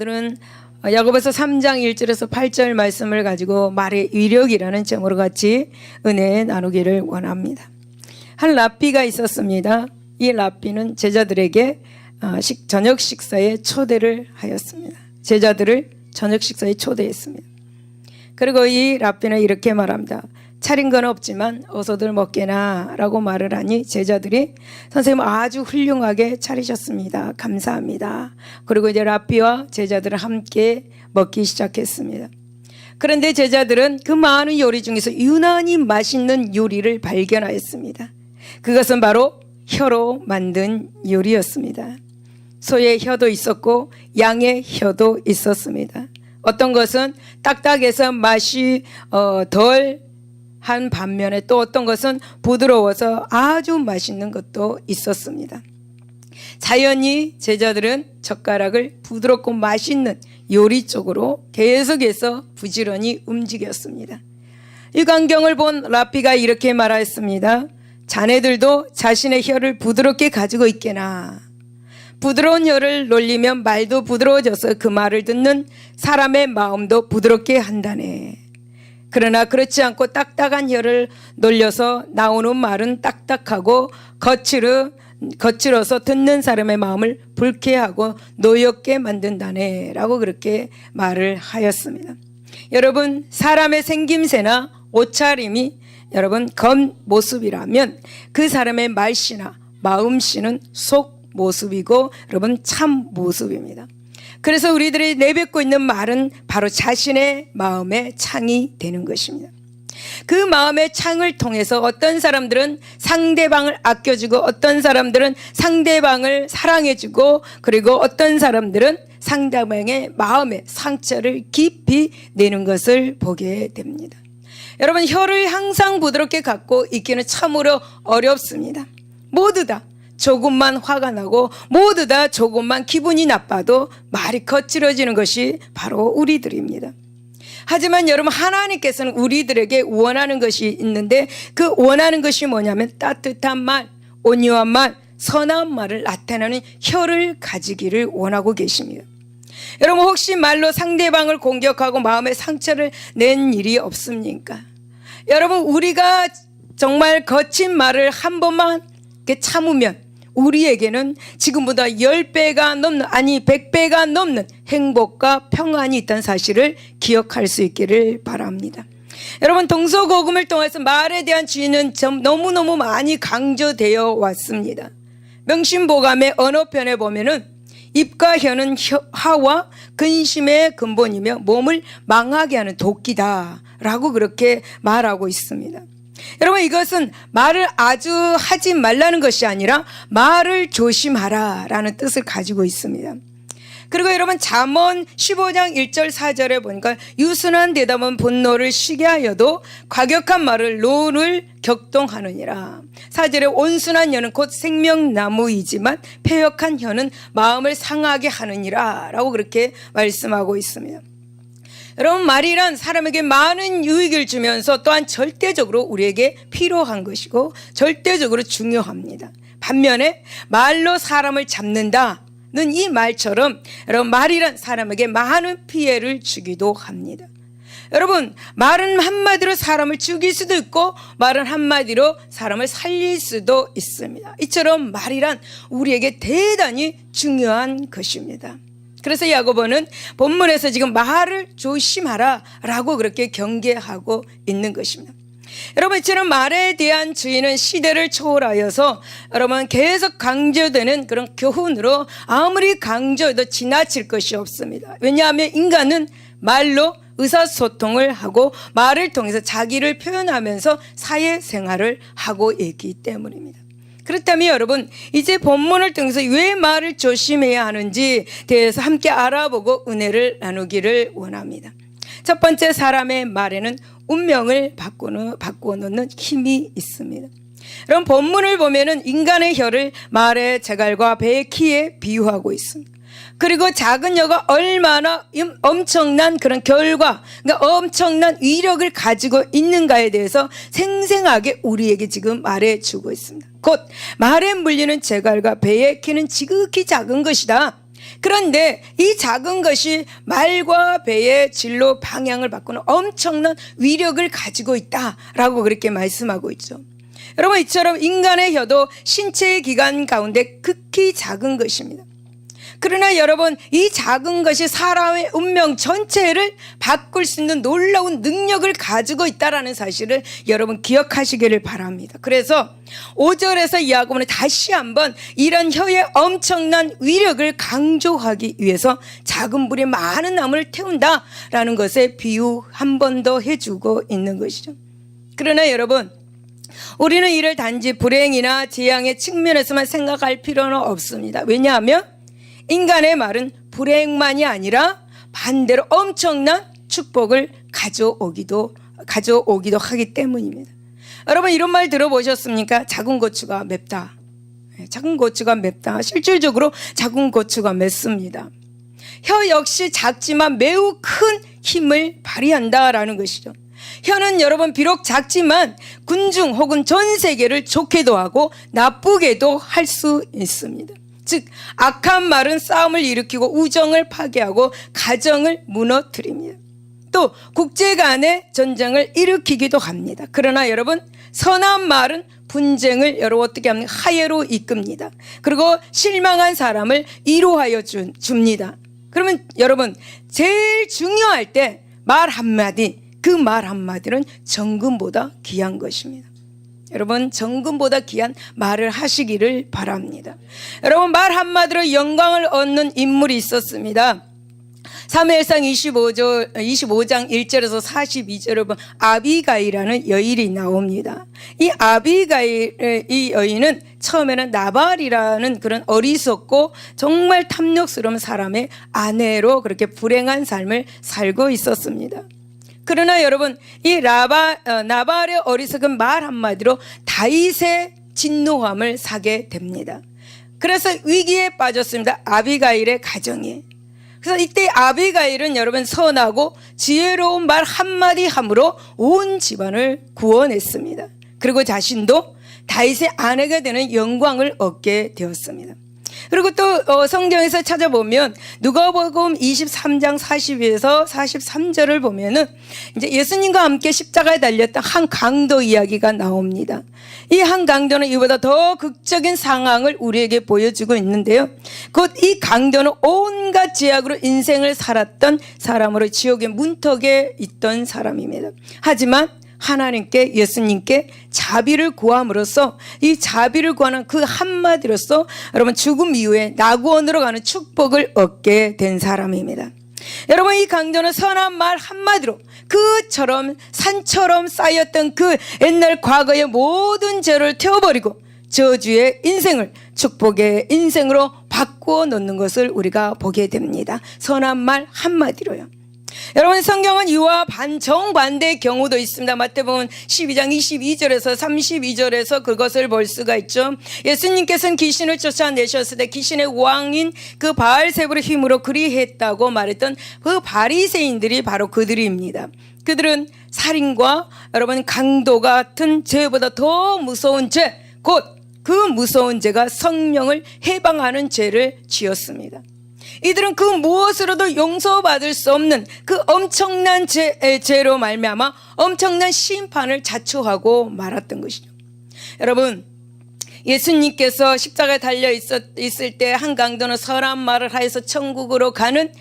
오늘은 야고보서 3장 1절에서 8절 말씀을 가지고 말의 위력이라는 제목으로 같이 은혜 나누기를 원합니다. 한 랍비가 있었습니다. 이 랍비는 제자들에게 저녁 식사에 초대를 하였습니다. 제자들을 저녁 식사에 초대했습니다. 그리고 이 랍비는 이렇게 말합니다. 차린 건 없지만 어서들 먹게나 라고 말을 하니 제자들이 선생님 아주 훌륭하게 차리셨습니다. 감사합니다. 그리고 이제 랍비와 제자들은 함께 먹기 시작했습니다. 그런데 제자들은 그 많은 요리 중에서 유난히 맛있는 요리를 발견하였습니다. 그것은 바로 혀로 만든 요리였습니다. 소의 혀도 있었고 양의 혀도 있었습니다. 어떤 것은 딱딱해서 맛이 덜 한 반면에 또 어떤 것은 부드러워서 아주 맛있는 것도 있었습니다. 자연히 제자들은 젓가락을 부드럽고 맛있는 요리 쪽으로 계속해서 부지런히 움직였습니다. 이 광경을 본 랍비가 이렇게 말하였습니다. 자네들도 자신의 혀를 부드럽게 가지고 있게나. 부드러운 혀를 놀리면 말도 부드러워져서 그 말을 듣는 사람의 마음도 부드럽게 한다네. 그러나 그렇지 않고 딱딱한 혀를 놀려서 나오는 말은 딱딱하고 거칠어서 듣는 사람의 마음을 불쾌하고 노엽게 만든다네 라고 그렇게 말을 하였습니다. 여러분, 사람의 생김새나 옷차림이 여러분 겉모습이라면 그 사람의 말씨나 마음씨는 속모습이고 여러분 참모습입니다. 그래서 우리들이 내뱉고 있는 말은 바로 자신의 마음의 창이 되는 것입니다. 그 마음의 창을 통해서 어떤 사람들은 상대방을 아껴주고 어떤 사람들은 상대방을 사랑해주고 그리고 어떤 사람들은 상대방의 마음의 상처를 깊이 내는 것을 보게 됩니다. 여러분, 혀를 항상 부드럽게 갖고 있기는 참으로 어렵습니다. 모두 다 조금만 화가 나고 모두 다 조금만 기분이 나빠도 말이 거칠어지는 것이 바로 우리들입니다. 하지만 여러분, 하나님께서는 우리들에게 원하는 것이 있는데 그 원하는 것이 뭐냐면 따뜻한 말, 온유한 말, 선한 말을 나타내는 혀를 가지기를 원하고 계십니다. 여러분, 혹시 말로 상대방을 공격하고 마음에 상처를 낸 일이 없습니까? 여러분, 우리가 정말 거친 말을 한 번만 이렇게 참으면 우리에게는 지금보다 10배가 넘는 100배가 넘는 행복과 평안이 있다는 사실을 기억할 수 있기를 바랍니다. 여러분, 동서고금을 통해서 말에 대한 주의는 너무너무 많이 강조되어 왔습니다. 명심보감의 언어편에 보면은 입과 혀는 화와 근심의 근본이며 몸을 망하게 하는 도끼다 라고 그렇게 말하고 있습니다. 여러분, 이것은 말을 아주 하지 말라는 것이 아니라 말을 조심하라 라는 뜻을 가지고 있습니다. 그리고 여러분, 잠언 15장 1절 4절에 보니까 유순한 대답은 분노를 쉬게 하여도 과격한 말을 노를 격동하느니라. 4절에 온순한 혀는 곧 생명나무이지만 패역한 혀는 마음을 상하게 하느니라 라고 그렇게 말씀하고 있습니다. 여러분, 말이란 사람에게 많은 유익을 주면서 또한 절대적으로 우리에게 필요한 것이고 절대적으로 중요합니다. 반면에 말로 사람을 잡는다는 이 말처럼 여러분, 말이란 사람에게 많은 피해를 주기도 합니다. 여러분, 말은 한마디로 사람을 죽일 수도 있고 말은 한마디로 사람을 살릴 수도 있습니다. 이처럼 말이란 우리에게 대단히 중요한 것입니다. 그래서 야고보는 본문에서 지금 말을 조심하라 라고 그렇게 경계하고 있는 것입니다. 여러분, 이처럼 말에 대한 주의는 시대를 초월하여서 여러분 계속 강조되는 그런 교훈으로 아무리 강조해도 지나칠 것이 없습니다. 왜냐하면 인간은 말로 의사소통을 하고 말을 통해서 자기를 표현하면서 사회생활을 하고 있기 때문입니다. 그렇다면 여러분, 이제 본문을 통해서 왜 말을 조심해야 하는지 대해서 함께 알아보고 은혜를 나누기를 원합니다. 첫 번째, 사람의 말에는 운명을 바꾸어 놓는 힘이 있습니다. 여러분, 본문을 보면은 인간의 혀를 말의 재갈과 배의 키에 비유하고 있습니다. 그리고 작은 혀가 얼마나 엄청난 그런 결과, 그러니까 엄청난 위력을 가지고 있는가에 대해서 생생하게 우리에게 지금 말해주고 있습니다. 곧 말에 물리는 재갈과 배의 키는 지극히 작은 것이다. 그런데 이 작은 것이 말과 배의 진로 방향을 바꾸는 엄청난 위력을 가지고 있다라고 그렇게 말씀하고 있죠. 여러분, 이처럼 인간의 혀도 신체의 기관 가운데 극히 작은 것입니다. 그러나 여러분, 이 작은 것이 사람의 운명 전체를 바꿀 수 있는 놀라운 능력을 가지고 있다는 사실을 여러분 기억하시기를 바랍니다. 그래서 5절에서 야고보는 다시 한번 이런 혀의 엄청난 위력을 강조하기 위해서 작은 불이 많은 나무를 태운다라는 것에 비유 한 번 더 해주고 있는 것이죠. 그러나 여러분, 우리는 이를 단지 불행이나 재앙의 측면에서만 생각할 필요는 없습니다. 왜냐하면 인간의 말은 불행만이 아니라 반대로 엄청난 축복을 가져오기도 하기 때문입니다. 여러분, 이런 말 들어보셨습니까? 작은 고추가 맵다. 작은 고추가 맵다. 실질적으로 작은 고추가 맵습니다. 혀 역시 작지만 매우 큰 힘을 발휘한다라는 것이죠. 혀는 여러분 비록 작지만 군중 혹은 전 세계를 좋게도 하고 나쁘게도 할 수 있습니다. 즉 악한 말은 싸움을 일으키고 우정을 파괴하고 가정을 무너뜨립니다. 또 국제 간의 전쟁을 일으키기도 합니다. 그러나 여러분, 선한 말은 분쟁을 여러분 어떻게 합니까? 화해로 이끕니다. 그리고 실망한 사람을 위로하여 줍니다. 그러면 여러분, 제일 중요할 때 말 한마디, 그 말 한마디는 정금보다 귀한 것입니다. 여러분, 정금보다 귀한 말을 하시기를 바랍니다. 여러분, 말 한마디로 영광을 얻는 인물이 있었습니다. 사무엘상 25장 1절에서 42절을 보면 아비가일이라는 여인이 나옵니다. 이 아비가일, 이 여인은 처음에는 나발이라는 그런 어리석고 정말 탐욕스러운 사람의 아내로 그렇게 불행한 삶을 살고 있었습니다. 그러나 여러분, 이 나발의 어리석은 말 한마디로 다윗의 진노함을 사게 됩니다. 그래서 위기에 빠졌습니다. 아비가일의 가정이. 그래서 이때 아비가일은 여러분 선하고 지혜로운 말 한마디 함으로 온 집안을 구원했습니다. 그리고 자신도 다윗의 아내가 되는 영광을 얻게 되었습니다. 그리고 또 성경에서 찾아보면 누가복음 23장 42에서 43절을 보면은 이제 예수님과 함께 십자가에 달렸던 한 강도 이야기가 나옵니다. 이 한 강도는 이보다 더 극적인 상황을 우리에게 보여주고 있는데요. 곧 이 강도는 온갖 제약으로 인생을 살았던 사람으로 지옥의 문턱에 있던 사람입니다. 하지만 하나님께, 예수님께 자비를 구함으로써 이 자비를 구하는 그 한마디로써 여러분 죽음 이후에 낙원으로 가는 축복을 얻게 된 사람입니다. 여러분, 이 강도는 선한 말 한마디로 그처럼 산처럼 쌓였던 그 옛날 과거의 모든 죄를 태워버리고 저주의 인생을 축복의 인생으로 바꾸어 놓는 것을 우리가 보게 됩니다. 선한 말 한마디로요. 여러분, 성경은 이와 정반대의 경우도 있습니다. 마태복음 12장 22절에서 32절에서 그것을 볼 수가 있죠. 예수님께서는 귀신을 쫓아내셨을 때 귀신의 왕인 그 바알세불의 힘으로 그리했다고 말했던 그 바리새인들이 바로 그들입니다. 그들은 살인과 여러분 강도 같은 죄보다 더 무서운 죄, 곧 그 무서운 죄가 성령을 해방하는 죄를 지었습니다. 이들은 그 무엇으로도 용서받을 수 없는 그 엄청난 죄로 말미암아 엄청난 심판을 자초하고 말았던 것이죠. 여러분, 예수님께서 십자가에 달려 있을 때 한 강도는 선한 말을 하여서 천국으로 가는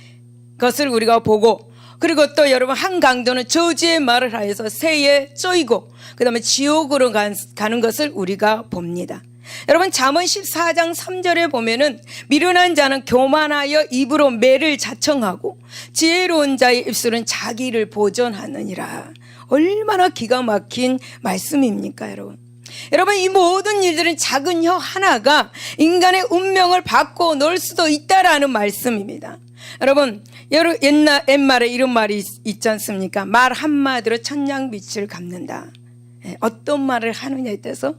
것을 우리가 보고, 그리고 또 여러분 한 강도는 저주의 말을 하여서 새에 쪼이고 그 다음에 지옥으로 가는 것을 우리가 봅니다. 여러분, 잠언 14장 3절에 보면은 미련한 자는 교만하여 입으로 매를 자청하고 지혜로운 자의 입술은 자기를 보존하느니라. 얼마나 기가 막힌 말씀입니까, 여러분? 여러분, 이 모든 일들은 작은 혀 하나가 인간의 운명을 바꿔 놓을 수도 있다라는 말씀입니다. 여러분, 옛말에 이런 말이 있지 않습니까? 말 한마디로 천냥빛을 갚는다. 어떤 말을 하느냐에 따라서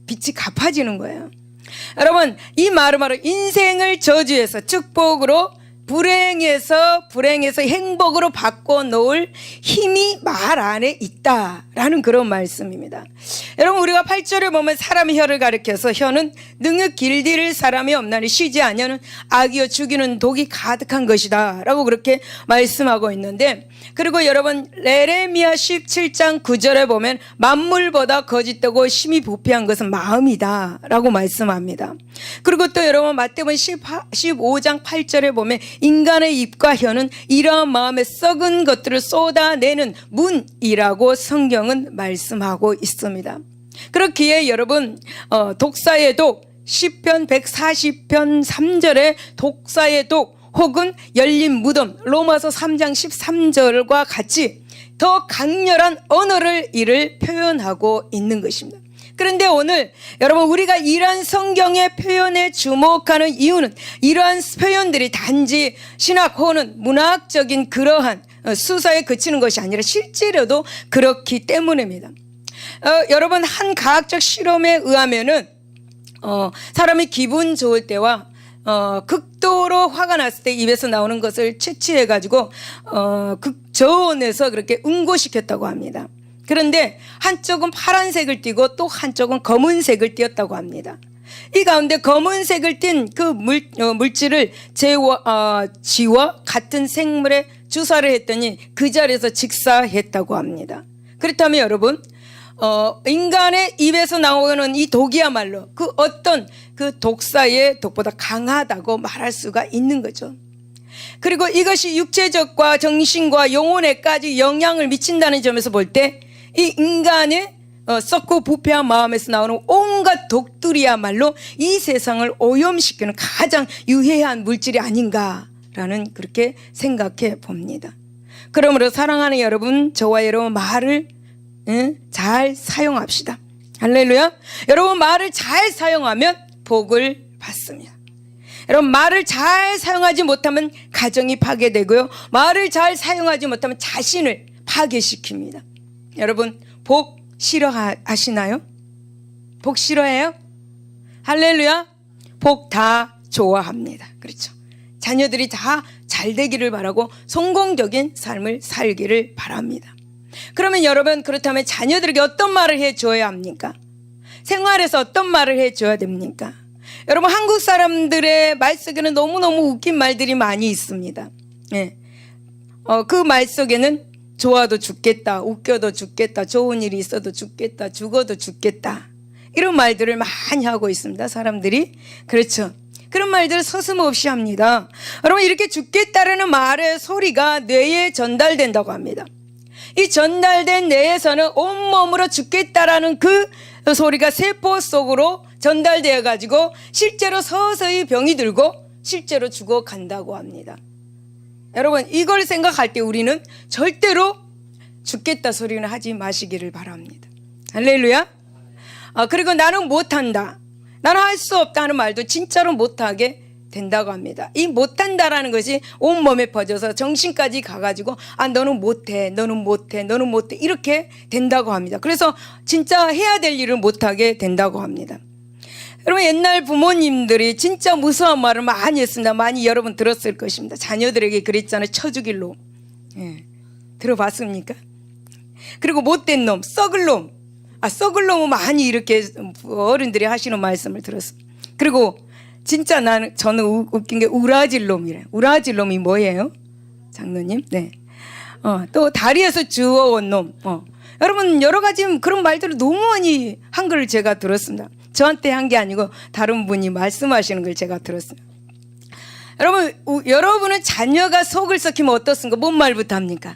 빛이 갚아지는 거예요. 여러분, 이 말은 바로 인생을 저주해서 축복으로 불행에서 행복으로 바꿔놓을 힘이 말 안에 있다라는 그런 말씀입니다. 여러분, 우리가 8절에 보면 사람의 혀를 가리켜서 혀는 능히 길들일 사람이 없나니 쉬지 아니하는 악이여 죽이는 독이 가득한 것이다 라고 그렇게 말씀하고 있는데, 그리고 여러분 예레미야 17장 9절에 보면 만물보다 거짓되고 심히 부패한 것은 마음이다 라고 말씀합니다. 그리고 또 여러분 마태복음 15장 8절에 보면 인간의 입과 혀는 이러한 마음에 썩은 것들을 쏟아내는 문이라고 성경은 말씀하고 있습니다. 그렇기에 여러분 독사의 독, 시편 140편 3절에 독사의 독 혹은 열린 무덤, 로마서 3장 13절과 같이 더 강렬한 언어를 이를 표현하고 있는 것입니다. 그런데 오늘 여러분 우리가 이러한 성경의 표현에 주목하는 이유는 이러한 표현들이 단지 신학 혹은 문학적인 그러한 수사에 그치는 것이 아니라 실제로도 그렇기 때문입니다. 여러분 한 과학적 실험에 의하면은 사람이 기분 좋을 때와 극도로 화가 났을 때 입에서 나오는 것을 채취해 가지고 극저온에서 그렇게 응고시켰다고 합니다. 그런데 한쪽은 파란색을 띠고 또 한쪽은 검은색을 띠었다고 합니다. 이 가운데 검은색을 띤 그 물질을 쥐와 같은 생물에 주사를 했더니 그 자리에서 직사했다고 합니다. 그렇다면 여러분 인간의 입에서 나오는 이 독이야말로 그 어떤 그 독사의 독보다 강하다고 말할 수가 있는 거죠. 그리고 이것이 육체적과 정신과 영혼에까지 영향을 미친다는 점에서 볼 때 이 인간의 썩고 부패한 마음에서 나오는 온갖 독들이야말로 이 세상을 오염시키는 가장 유해한 물질이 아닌가라는 그렇게 생각해 봅니다. 그러므로 사랑하는 여러분, 저와 여러분 말을 잘 사용합시다. 할렐루야. 여러분 말을 잘 사용하면 복을 받습니다. 여러분 말을 잘 사용하지 못하면 가정이 파괴되고요, 말을 잘 사용하지 못하면 자신을 파괴시킵니다. 여러분 복 싫어하시나요? 복 싫어해요? 할렐루야. 복 다 좋아합니다. 그렇죠. 자녀들이 다 잘 되기를 바라고 성공적인 삶을 살기를 바랍니다. 그러면 여러분 그렇다면 자녀들에게 어떤 말을 해줘야 합니까? 생활에서 어떤 말을 해줘야 됩니까? 여러분 한국 사람들의 말 속에는 너무너무 웃긴 말들이 많이 있습니다. 예. 그 말 속에는 좋아도 죽겠다, 웃겨도 죽겠다, 좋은 일이 있어도 죽겠다, 죽어도 죽겠다, 이런 말들을 많이 하고 있습니다, 사람들이. 그렇죠. 그런 말들을 서슴없이 합니다. 여러분 이렇게 죽겠다라는 말의 소리가 뇌에 전달된다고 합니다. 이 전달된 뇌에서는 온몸으로 죽겠다라는 그 소리가 세포 속으로 전달되어 가지고 실제로 서서히 병이 들고 실제로 죽어간다고 합니다. 여러분 이걸 생각할 때 우리는 절대로 죽겠다 소리는 하지 마시기를 바랍니다. 할렐루야. 그리고 나는 못한다, 나는 할 수 없다 하는 말도 진짜로 못하게 된다고 합니다. 이 못한다라는 것이 온몸에 퍼져서 정신까지 가가지고 너는 못해, 너는 못해, 너는 못해 이렇게 된다고 합니다. 그래서 진짜 해야 될 일을 못하게 된다고 합니다. 여러분 옛날 부모님들이 진짜 무서운 말을 많이 했습니다. 많이 여러분 들었을 것입니다. 자녀들에게 그랬잖아요. 쳐 죽일 놈. 예. 들어봤습니까? 그리고 못된 놈, 썩을 놈. 썩을 놈은 많이 이렇게 어른들이 하시는 말씀을 들었어요. 그리고 진짜 저는 웃긴 게 우라질 놈이래. 우라질 놈이 뭐예요? 장로님? 네. 또 다리에서 주워온 놈. 여러분 여러 가지 그런 말들을 너무 많이 한 걸 제가 들었습니다. 저한테 한 게 아니고 다른 분이 말씀하시는 걸 제가 들었어요. 여러분은 자녀가 속을 썩히면 어떻습니까? 뭔 말부터 합니까?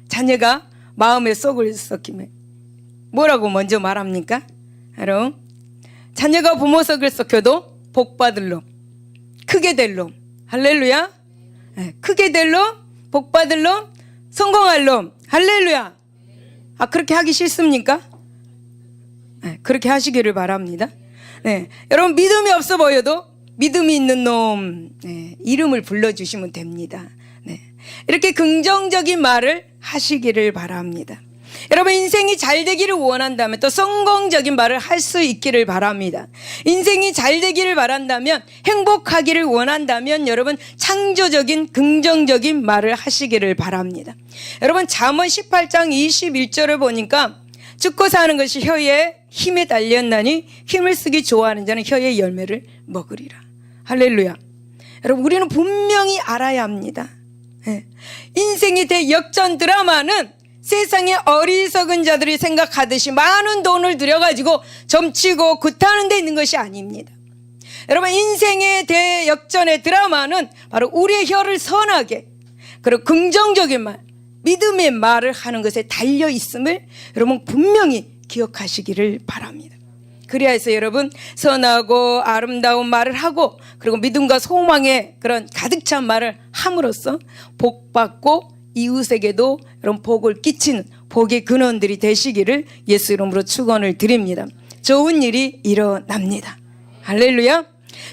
자녀가 마음에 속을 썩히면 뭐라고 먼저 말합니까? 여러분 자녀가 부모 속을 썩혀도 복 받을 놈, 크게 될 놈. 할렐루야. 네, 크게 될 놈, 복 받을 놈, 성공할 놈. 할렐루야. 그렇게 하기 싫습니까? 네, 그렇게 하시기를 바랍니다. 네, 여러분 믿음이 없어 보여도 믿음이 있는 놈, 네, 이름을 불러주시면 됩니다. 네, 이렇게 긍정적인 말을 하시기를 바랍니다. 여러분, 인생이 잘 되기를 원한다면 또 성공적인 말을 할 수 있기를 바랍니다. 인생이 잘 되기를 바란다면, 행복하기를 원한다면 여러분 창조적인 긍정적인 말을 하시기를 바랍니다. 여러분, 잠언 18장 21절을 보니까 죽고 사는 것이 혀에 힘에 달렸나니 힘을 쓰기 좋아하는 자는 혀의 열매를 먹으리라. 할렐루야. 여러분, 우리는 분명히 알아야 합니다. 인생의 대역전 드라마는 세상의 어리석은 자들이 생각하듯이 많은 돈을 들여가지고 점치고 굿하는 데 있는 것이 아닙니다. 여러분, 인생의 대역전의 드라마는 바로 우리의 혀를 선하게, 그리고 긍정적인 말, 믿음의 말을 하는 것에 달려 있음을 여러분 분명히 기억하시기를 바랍니다. 그래야 해서 여러분 선하고 아름다운 말을 하고, 그리고 믿음과 소망의 그런 가득 찬 말을 함으로써 복받고 이웃에게도 여러분 복을 끼치는 복의 근원들이 되시기를 예수 이름으로 축원을 드립니다. 좋은 일이 일어납니다. 할렐루야.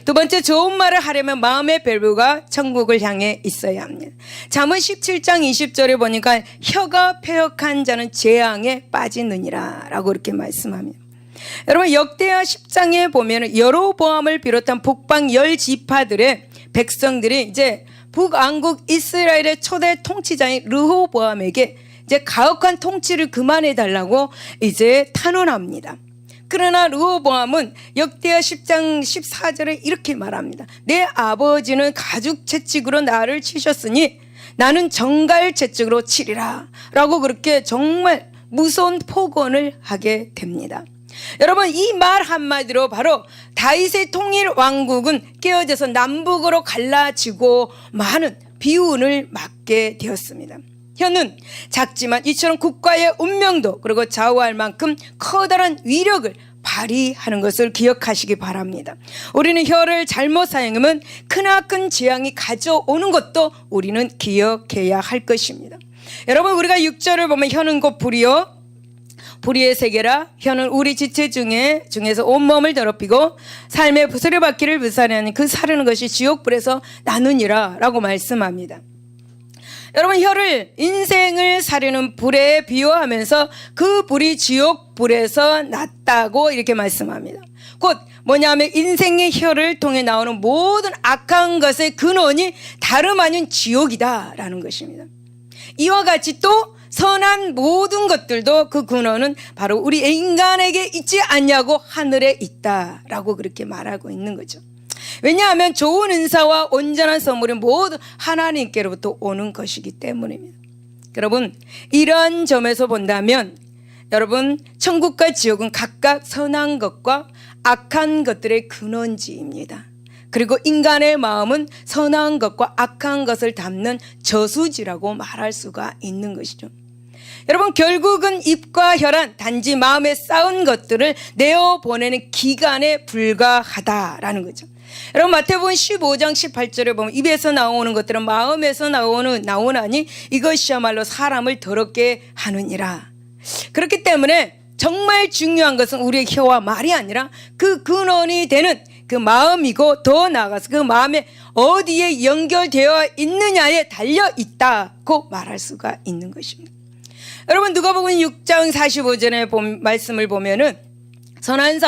두 번째, 좋은 말을 하려면 마음의 밸브가 천국을 향해 있어야 합니다. 잠언 17장 20절에 보니까 혀가 패역한 자는 재앙에 빠지느니라 라고 이렇게 말씀합니다. 여러분, 역대하 10장에 보면 여로보암을 비롯한 북방 10지파들의 백성들이 이제 북왕국 이스라엘의 초대 통치자인 르호보암에게 이제 가혹한 통치를 그만해 달라고 이제 탄원합니다. 그러나 르호보암은 역대하 10장 14절에 이렇게 말합니다. 내 아버지는 가죽 채찍으로 나를 치셨으니 나는 정갈 채찍으로 치리라 라고 그렇게 정말 무서운 폭언을 하게 됩니다. 여러분, 이 말 한마디로 바로 다윗의 통일 왕국은 깨어져서 남북으로 갈라지고 많은 비운을 맞게 되었습니다. 혀는 작지만 이처럼 국가의 운명도 그리고 좌우할 만큼 커다란 위력을 발휘하는 것을 기억하시기 바랍니다. 우리는 혀를 잘못 사용하면 크나큰 재앙이 가져오는 것도 우리는 기억해야 할 것입니다. 여러분, 우리가 6절을 보면 혀는 곧 불이요 불의의 세계라. 혀는 우리 지체 중에서 온몸을 더럽히고 삶의 부스러받기를 불사하는 그 사르는 것이 지옥불에서 나누니라 라고 말씀합니다. 여러분, 혀를 인생을 사르는 불에 비유하면서 그 불이 지옥불에서 났다고 이렇게 말씀합니다. 곧 뭐냐면 인생의 혀를 통해 나오는 모든 악한 것의 근원이 다름 아닌 지옥이다라는 것입니다. 이와 같이 또 선한 모든 것들도 그 근원은 바로 우리 인간에게 있지 않냐고 하늘에 있다라고 그렇게 말하고 있는 거죠. 왜냐하면 좋은 은사와 온전한 선물이 모두 하나님께로부터 오는 것이기 때문입니다. 여러분, 이러한 점에서 본다면 여러분, 천국과 지옥은 각각 선한 것과 악한 것들의 근원지입니다. 그리고 인간의 마음은 선한 것과 악한 것을 담는 저수지라고 말할 수가 있는 것이죠. 여러분, 결국은 입과 혀란 단지 마음에 쌓은 것들을 내어보내는 기간에 불과하다라는 거죠. 여러분, 마태복음 15장 18절에 보면 입에서 나오는 것들은 마음에서 나오나니 이것이야말로 사람을 더럽게 하느니라. 그렇기 때문에 정말 중요한 것은 우리의 혀와 말이 아니라 그 근원이 되는 그 마음이고, 더 나아가서 그 마음에 어디에 연결되어 있느냐에 달려 있다고 말할 수가 있는 것입니다. 여러분, 누가복음 6장 45절의 말씀을 보면은 선한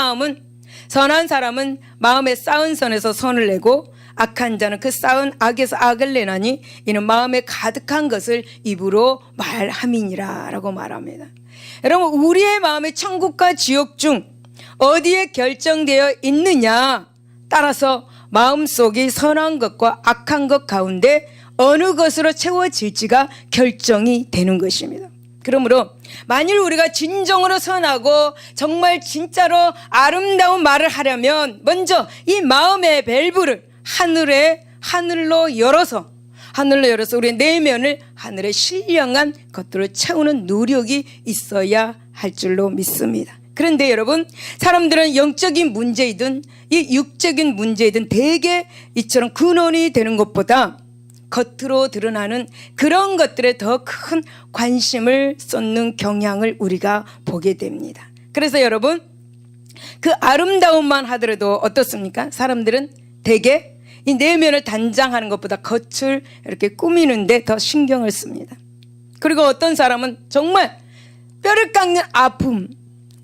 사람은 마음에 쌓은 선에서 선을 내고 악한 자는 그 쌓은 악에서 악을 내나니 이는 마음에 가득한 것을 입으로 말함이니라 라고 말합니다. 여러분, 우리의 마음의 천국과 지옥 중 어디에 결정되어 있느냐 따라서 마음속이 선한 것과 악한 것 가운데 어느 것으로 채워질지가 결정이 되는 것입니다. 그러므로 만일 우리가 진정으로 선하고 정말 진짜로 아름다운 말을 하려면 먼저 이 마음의 밸브를 하늘로 열어서 우리의 내면을 하늘의 신령한 것들을 채우는 노력이 있어야 할 줄로 믿습니다. 그런데 여러분, 사람들은 영적인 문제이든 이 육적인 문제이든 대개 이처럼 근원이 되는 것보다 겉으로 드러나는 그런 것들에 더 큰 관심을 쏟는 경향을 우리가 보게 됩니다. 그래서 여러분, 그 아름다움만 하더라도 어떻습니까? 사람들은 대개 이 내면을 단장하는 것보다 겉을 이렇게 꾸미는데 더 신경을 씁니다. 그리고 어떤 사람은 정말 뼈를 깎는 아픔,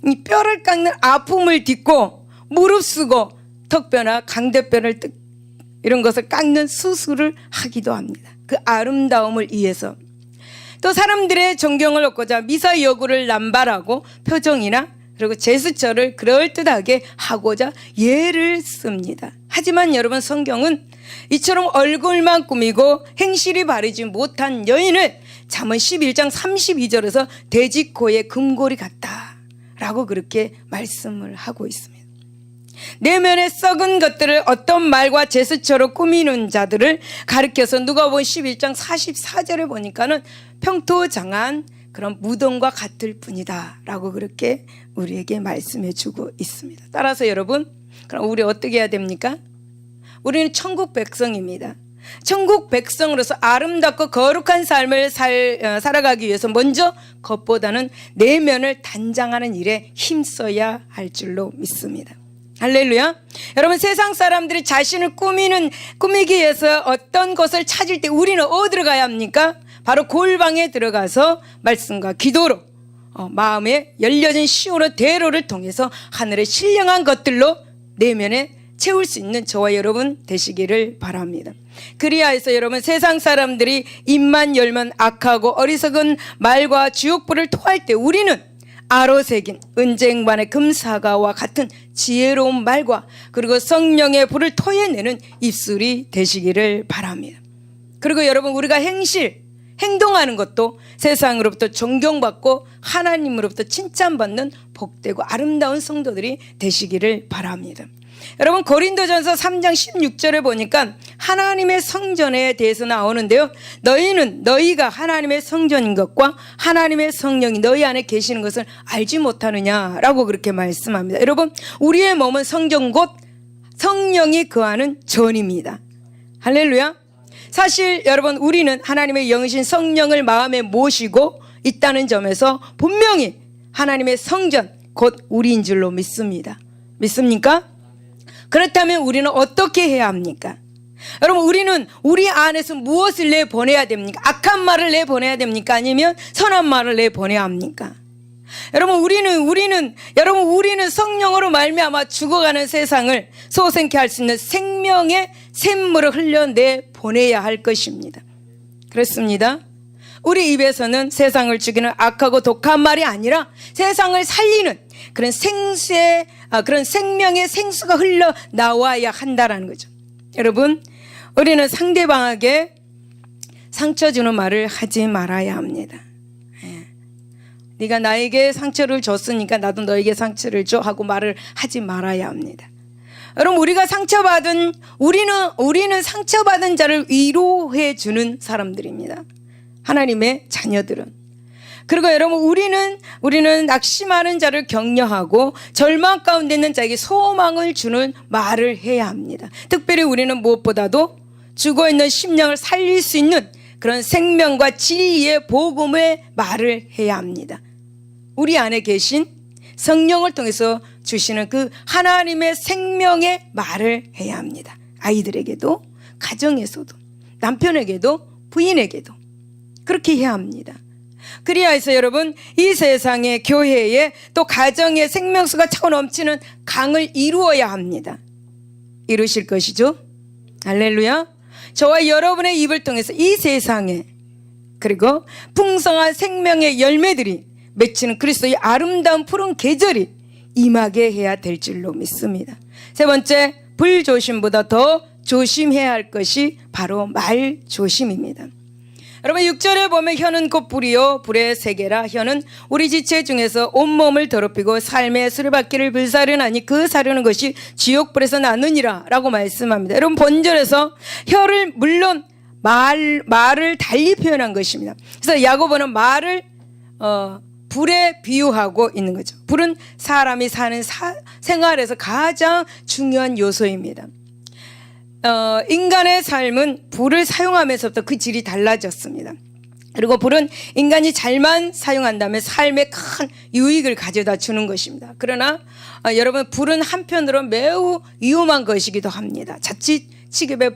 이 뼈를 깎는 아픔을 딛고 무릅쓰고 턱뼈나 강대뼈를 이런 것을 깎는 수술을 하기도 합니다. 그 아름다움을 위해서. 또 사람들의 존경을 얻고자 미사 여구를 남발하고 표정이나 그리고 제스처를 그럴듯하게 하고자 예를 씁니다. 하지만 여러분, 성경은 이처럼 얼굴만 꾸미고 행실이 바르지 못한 여인을 잠언 11장 32절에서 돼지코의 금고리 같다라고 그렇게 말씀을 하고 있습니다. 내면에 썩은 것들을 어떤 말과 제스처로 꾸미는 자들을 가리켜서 누가복음 11장 44절에 보니까는 평토장한 그런 무덤과 같을 뿐이다 라고 그렇게 우리에게 말씀해 주고 있습니다. 따라서 여러분, 그럼 우리 어떻게 해야 됩니까? 우리는 천국 백성입니다. 천국 백성으로서 아름답고 거룩한 삶을 살아가기 위해서 먼저 겉보다는 내면을 단장하는 일에 힘써야 할 줄로 믿습니다. 할렐루야. 여러분, 세상 사람들이 자신을 꾸미기 위해서 어떤 것을 찾을 때 우리는 어디로 가야 합니까? 바로 골방에 들어가서 말씀과 기도로 마음에 열려진 시온의 대로를 통해서 하늘의 신령한 것들로 내면에 채울 수 있는 저와 여러분 되시기를 바랍니다. 그리하여서 여러분, 세상 사람들이 입만 열면 악하고 어리석은 말과 지옥불을 토할 때 우리는 아로새긴 은쟁반의 금사과와 같은 지혜로운 말과 그리고 성령의 불을 토해내는 입술이 되시기를 바랍니다. 그리고 여러분, 우리가 행동하는 것도 세상으로부터 존경받고 하나님으로부터 칭찬받는 복되고 아름다운 성도들이 되시기를 바랍니다. 여러분, 고린도전서 3장 16절에 보니까 하나님의 성전에 대해서 나오는데요, 너희가 하나님의 성전인 것과 하나님의 성령이 너희 안에 계시는 것을 알지 못하느냐라고 그렇게 말씀합니다. 여러분, 우리의 몸은 성전 곧 성령이 거하는 전입니다. 할렐루야. 사실 여러분, 우리는 하나님의 영이신 성령을 마음에 모시고 있다는 점에서 분명히 하나님의 성전 곧 우리인 줄로 믿습니다. 믿습니까? 그렇다면 우리는 어떻게 해야 합니까? 여러분, 우리는 우리 안에서 무엇을 내보내야 됩니까? 악한 말을 내보내야 됩니까? 아니면 선한 말을 내보내야 합니까? 여러분, 우리는 성령으로 말미암아 죽어가는 세상을 소생케 할 수 있는 생명의 샘물을 흘려내 보내야 할 것입니다. 그렇습니다. 우리 입에서는 세상을 죽이는 악하고 독한 말이 아니라 세상을 살리는 그런 그런 생명의 생수가 흘러 나와야 한다라는 거죠. 여러분, 우리는 상대방에게 상처 주는 말을 하지 말아야 합니다. 네가 나에게 상처를 줬으니까 나도 너에게 상처를 줘 하고 말을 하지 말아야 합니다. 여러분, 우리는 상처받은 자를 위로해 주는 사람들입니다. 하나님의 자녀들은. 그리고 여러분, 우리는 낙심하는 자를 격려하고 절망 가운데 있는 자에게 소망을 주는 말을 해야 합니다. 특별히 우리는 무엇보다도 죽어있는 심령을 살릴 수 있는 그런 생명과 진리의 복음의 말을 해야 합니다. 우리 안에 계신 성령을 통해서 주시는 그 하나님의 생명의 말을 해야 합니다. 아이들에게도, 가정에서도, 남편에게도, 부인에게도 그렇게 해야 합니다. 그리하여서 여러분, 이 세상의 교회에 또 가정의 생명수가 차고 넘치는 강을 이루어야 합니다. 이루실 것이죠? 할렐루야. 저와 여러분의 입을 통해서 이 세상에 그리고 풍성한 생명의 열매들이 맺히는 그리스도의 아름다운 푸른 계절이 임하게 해야 될 줄로 믿습니다. 세 번째, 불조심보다 더 조심해야 할 것이 바로 말 조심입니다. 여러분, 6절에 보면 혀는 곧 불이요 불의 세계라. 혀는 우리 지체 중에서 온몸을 더럽히고 삶의 수레바퀴를 불사르나니 그 사르는 것이 지옥불에서 나느니라 라고 말씀합니다. 여러분, 본절에서 혀를 물론 말을 달리 표현한 것입니다. 그래서 야고보는 말을 불에 비유하고 있는 거죠. 불은 사람이 사는 생활에서 가장 중요한 요소입니다. 인간의 삶은 불을 사용하면서부터 그 질이 달라졌습니다. 그리고 불은 인간이 잘만 사용한다면 삶에 큰 유익을 가져다 주는 것입니다. 그러나 여러분, 불은 한편으로 매우 위험한 것이기도 합니다. 자칫 치급에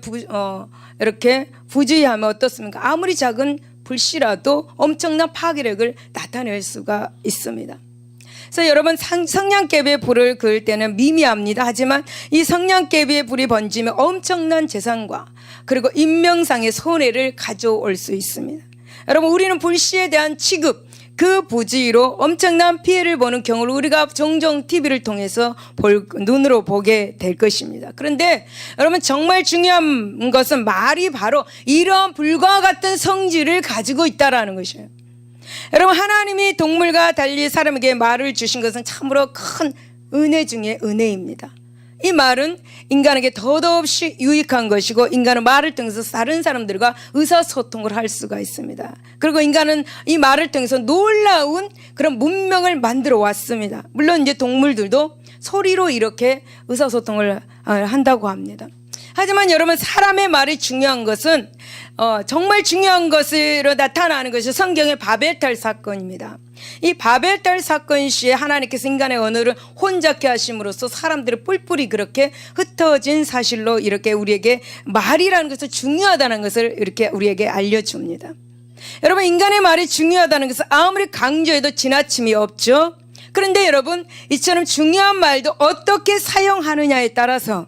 이렇게 부주의하면 어떻습니까? 아무리 작은 불씨라도 엄청난 파괴력을 나타낼 수가 있습니다. 그래서 여러분 성냥개비의 불을 그을 때는 미미합니다. 하지만 이 성냥개비의 불이 번지면 엄청난 재산과 그리고 인명상의 손해를 가져올 수 있습니다. 여러분 우리는 불씨에 대한 취급 그 부지로 엄청난 피해를 보는 경우를 우리가 종종 TV를 통해서 눈으로 보게 될 것입니다. 그런데 여러분 정말 중요한 것은 말이 바로 이러한 불과 같은 성질을 가지고 있다라는 것이에요. 여러분 하나님이 동물과 달리 사람에게 말을 주신 것은 참으로 큰 은혜 중에 은혜입니다. 이 말은 인간에게 더더없이 유익한 것이고 인간은 말을 통해서 다른 사람들과 의사소통을 할 수가 있습니다. 그리고 인간은 이 말을 통해서 놀라운 그런 문명을 만들어 왔습니다. 물론 이제 동물들도 소리로 이렇게 의사소통을 한다고 합니다. 하지만 여러분 사람의 말이 중요한 것은 정말 중요한 것으로 나타나는 것이 성경의 바벨탑 사건입니다. 이 바벨탑 사건 시에 하나님께서 인간의 언어를 혼잡게 하심으로써 사람들이 뿔뿔이 그렇게 흩어진 사실로 이렇게 우리에게 말이라는 것을 중요하다는 것을 이렇게 우리에게 알려줍니다. 여러분 인간의 말이 중요하다는 것은 아무리 강조해도 지나침이 없죠. 그런데 여러분 이처럼 중요한 말도 어떻게 사용하느냐에 따라서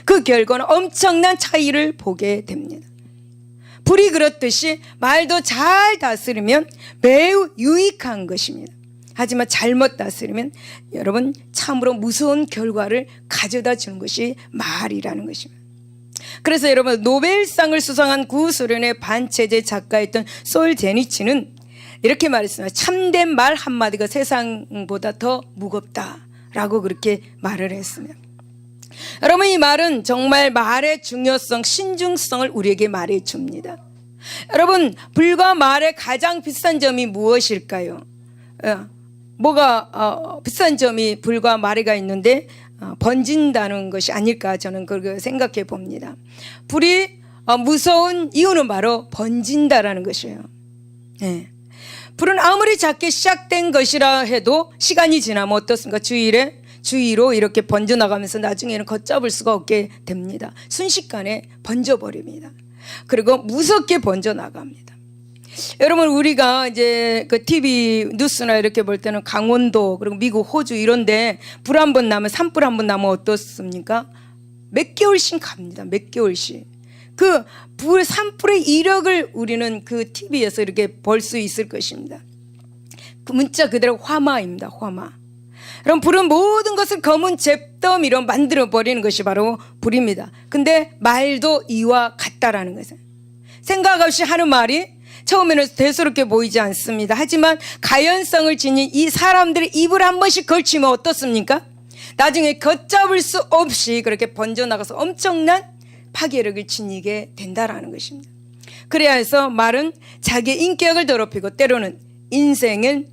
그 결과는 엄청난 차이를 보게 됩니다. 불이 그렇듯이 말도 잘 다스리면 매우 유익한 것입니다. 하지만 잘못 다스리면 여러분 참으로 무서운 결과를 가져다 주는 것이 말이라는 것입니다. 그래서 여러분 노벨상을 수상한 구소련의 반체제 작가였던 솔제니츠는 이렇게 말했습니다. 참된 말 한마디가 세상보다 더 무겁다라고 그렇게 말을 했습니다. 여러분 이 말은 정말 말의 중요성, 신중성을 우리에게 말해줍니다. 여러분 불과 말의 가장 비싼 점이 무엇일까요? 뭐가 비싼 점이 불과 말에가 있는데 번진다는 것이 아닐까 저는 그렇게 생각해 봅니다. 불이 무서운 이유는 바로 번진다라는 것이에요. 네. 불은 아무리 작게 시작된 것이라 해도 시간이 지나면 어떻습니까? 주위로 이렇게 번져나가면서 나중에는 걷잡을 수가 없게 됩니다. 순식간에 번져버립니다. 그리고 무섭게 번져나갑니다. 여러분 우리가 이제 그 TV 뉴스나 이렇게 볼 때는 강원도 그리고 미국 호주 이런데 불 한 번 나면 산불 한 번 나면 어떻습니까? 몇 개월씩 갑니다. 몇 개월씩. 그 산불의 이력을 우리는 그 TV에서 이렇게 볼 수 있을 것입니다. 그 문자 그대로 화마입니다. 화마. 그럼 불은 모든 것을 검은 잿더미로 만들어버리는 것이 바로 불입니다. 근데 말도 이와 같다라는 것은 생각 없이 하는 말이 처음에는 대수롭게 보이지 않습니다. 하지만 가연성을 지닌 이 사람들의 입을 한 번씩 걸치면 어떻습니까? 나중에 걷잡을 수 없이 그렇게 번져나가서 엄청난 파괴력을 지니게 된다라는 것입니다. 그래야 해서 말은 자기의 인격을 더럽히고 때로는 인생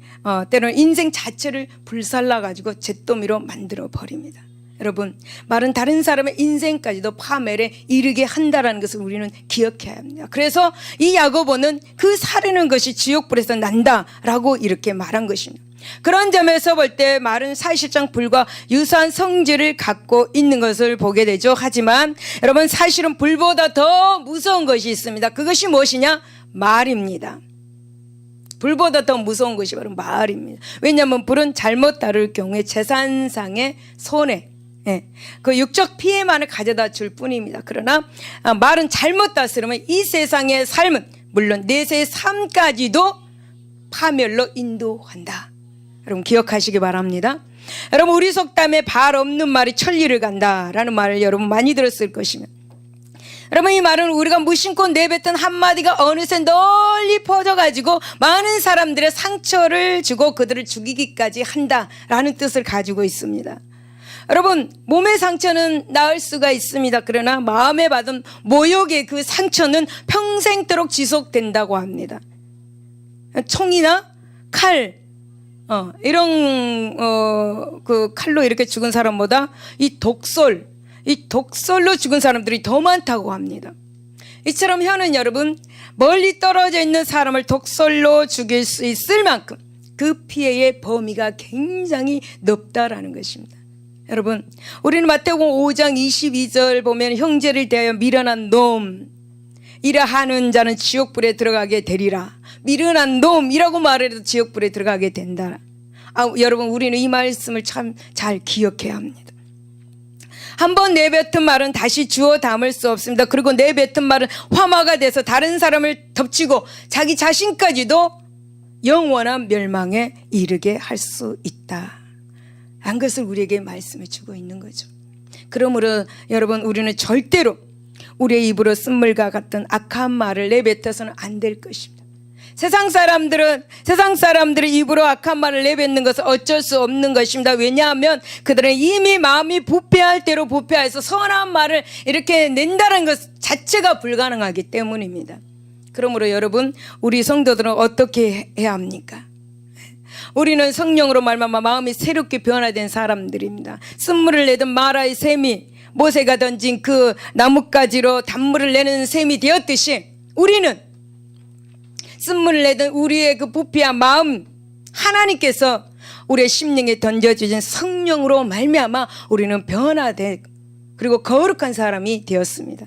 자체를 불살라가지고 잿더미로 만들어 버립니다. 여러분 말은 다른 사람의 인생까지도 파멸에 이르게 한다라는 것을 우리는 기억해야 합니다. 그래서 이 야고보는 그 사르는 것이 지옥불에서 난다라고 이렇게 말한 것입니다. 그런 점에서 볼 때 말은 사실상 불과 유사한 성질을 갖고 있는 것을 보게 되죠. 하지만 여러분 사실은 불보다 더 무서운 것이 있습니다. 그것이 무엇이냐? 말입니다. 불보다 더 무서운 것이 바로 말입니다. 왜냐하면 불은 잘못 다룰 경우에 재산상의 손해, 그 육적 피해만을 가져다 줄 뿐입니다. 그러나 말은 잘못 다스리면 이 세상의 삶은 물론 내세의 삶까지도 파멸로 인도한다. 여러분 기억하시기 바랍니다. 여러분 우리 속담에 발 없는 말이 천리를 간다라는 말을 여러분 많이 들었을 것이며 여러분 이 말은 우리가 무심코 내뱉은 한마디가 어느새 널리 퍼져가지고 많은 사람들의 상처를 주고 그들을 죽이기까지 한다라는 뜻을 가지고 있습니다. 여러분 몸의 상처는 나을 수가 있습니다. 그러나 마음에 받은 모욕의 그 상처는 평생도록 지속된다고 합니다. 총이나 칼 이런 그 칼로 이렇게 죽은 사람보다 이 독설로 죽은 사람들이 더 많다고 합니다. 이처럼 혀는 여러분 멀리 떨어져 있는 사람을 독설로 죽일 수 있을 만큼 그 피해의 범위가 굉장히 높다라는 것입니다. 여러분 우리는 마태복음 5장 22절 보면 형제를 대하여 미련한 놈 이라 하는 자는 지옥불에 들어가게 되리라. 미련한 놈이라고 말해도 지옥불에 들어가게 된다. 여러분, 우리는 이 말씀을 참 잘 기억해야 합니다. 한번 내뱉은 말은 다시 주워 담을 수 없습니다. 그리고 내뱉은 말은 화마가 돼서 다른 사람을 덮치고 자기 자신까지도 영원한 멸망에 이르게 할 수 있다. 한 것을 우리에게 말씀해 주고 있는 거죠. 그러므로 여러분, 우리는 절대로 우리의 입으로 쓴물과 같은 악한 말을 내뱉어서는 안 될 것입니다. 세상 사람들의 입으로 악한 말을 내뱉는 것은 어쩔 수 없는 것입니다. 왜냐하면 그들은 이미 마음이 부패할 대로 부패해서 선한 말을 이렇게 낸다는 것 자체가 불가능하기 때문입니다. 그러므로 여러분, 우리 성도들은 어떻게 해야 합니까? 우리는 성령으로 말미암아 마음이 새롭게 변화된 사람들입니다. 쓴물을 내던 마라의 샘이 모세가 던진 그 나뭇가지로 단물을 내는 셈이 되었듯이 우리는 쓴물을 내던 우리의 그 부패한 마음, 하나님께서 우리의 심령에 던져주신 성령으로 말미암아 우리는 변화된, 그리고 거룩한 사람이 되었습니다.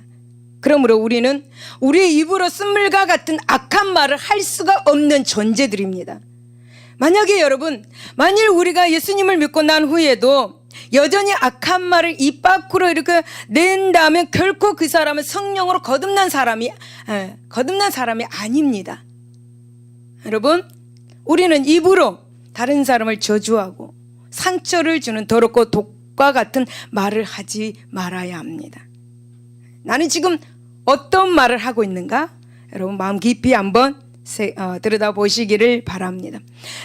그러므로 우리는 우리의 입으로 쓴물과 같은 악한 말을 할 수가 없는 존재들입니다. 만약에 여러분, 만일 우리가 예수님을 믿고 난 후에도 여전히 악한 말을 입 밖으로 이렇게 낸다면 결코 그 사람은 성령으로 거듭난 사람이 아닙니다. 여러분, 우리는 입으로 다른 사람을 저주하고 상처를 주는 더럽고 독과 같은 말을 하지 말아야 합니다. 나는 지금 어떤 말을 하고 있는가? 여러분, 마음 깊이 한번 들여다보시기를 바랍니다.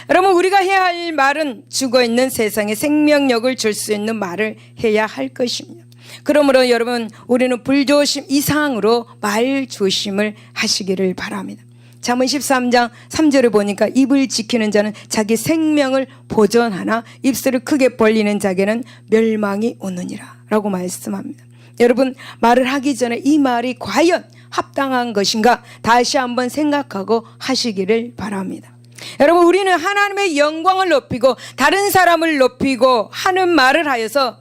여러분, 우리가 해야 할 말은 죽어있는 세상에 생명력을 줄 수 있는 말을 해야 할 것입니다. 그러므로 여러분, 우리는 불조심 이상으로 말 조심을 하시기를 바랍니다. 잠언 13장 3절을 보니까 입을 지키는 자는 자기 생명을 보존하나 입술을 크게 벌리는 자에게는 멸망이 오느니라 라고 말씀합니다. 여러분, 말을 하기 전에 이 말이 과연 합당한 것인가 다시 한번 생각하고 하시기를 바랍니다. 여러분, 우리는 하나님의 영광을 높이고 다른 사람을 높이고 하는 말을 하여서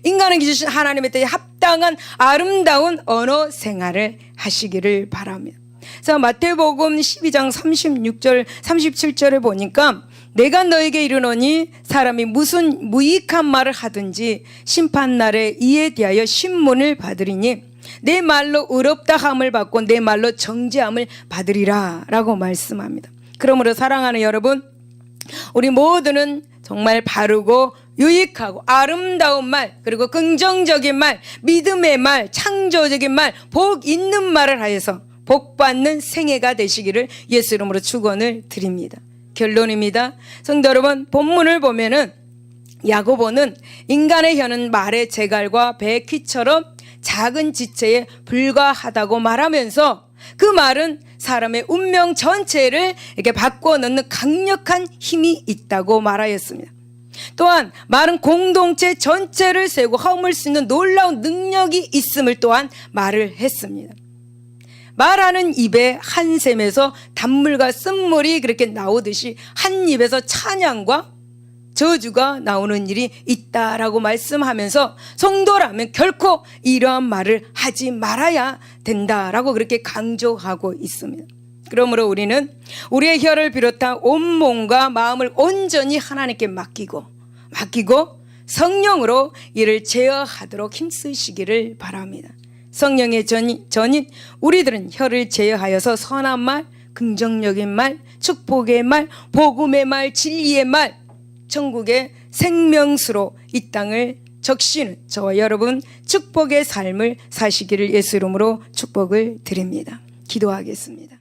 인간에게 주신 하나님의 뜻에 합당한 아름다운 언어 생활을 하시기를 바랍니다. 자, 마태복음 12장 36절 37절에 보니까 내가 너에게 이르노니 사람이 무슨 무익한 말을 하든지 심판날에 이에 대하여 신문을 받으리니 내 말로 의롭다 함을 받고 내 말로 정죄함을 받으리라 라고 말씀합니다. 그러므로 사랑하는 여러분, 우리 모두는 정말 바르고 유익하고 아름다운 말, 그리고 긍정적인 말, 믿음의 말, 창조적인 말, 복 있는 말을 하여서 복받는 생애가 되시기를 예수 이름으로 축원을 드립니다. 결론입니다. 성도 여러분, 본문을 보면은 야고보는 인간의 혀는 말의 재갈과 배 귀처럼 작은 지체에 불과하다고 말하면서 그 말은 사람의 운명 전체를 이렇게 바꿔놓는 강력한 힘이 있다고 말하였습니다. 또한 말은 공동체 전체를 세우고 허물 수 있는 놀라운 능력이 있음을 또한 말을 했습니다. 말하는 입에 한 샘에서 단물과 쓴물이 그렇게 나오듯이 한 입에서 찬양과 저주가 나오는 일이 있다라고 말씀하면서 성도라면 결코 이러한 말을 하지 말아야 된다라고 그렇게 강조하고 있습니다. 그러므로 우리는 우리의 혀를 비롯한 온몸과 마음을 온전히 하나님께 맡기고 성령으로 이를 제어하도록 힘쓰시기를 바랍니다. 성령의 전인 우리들은 혀를 제어하여서 선한 말, 긍정적인 말, 축복의 말, 복음의 말, 진리의 말, 천국의 생명수로 이 땅을 적시는 저와 여러분 축복의 삶을 사시기를 예수 이름으로 축복을 드립니다. 기도하겠습니다.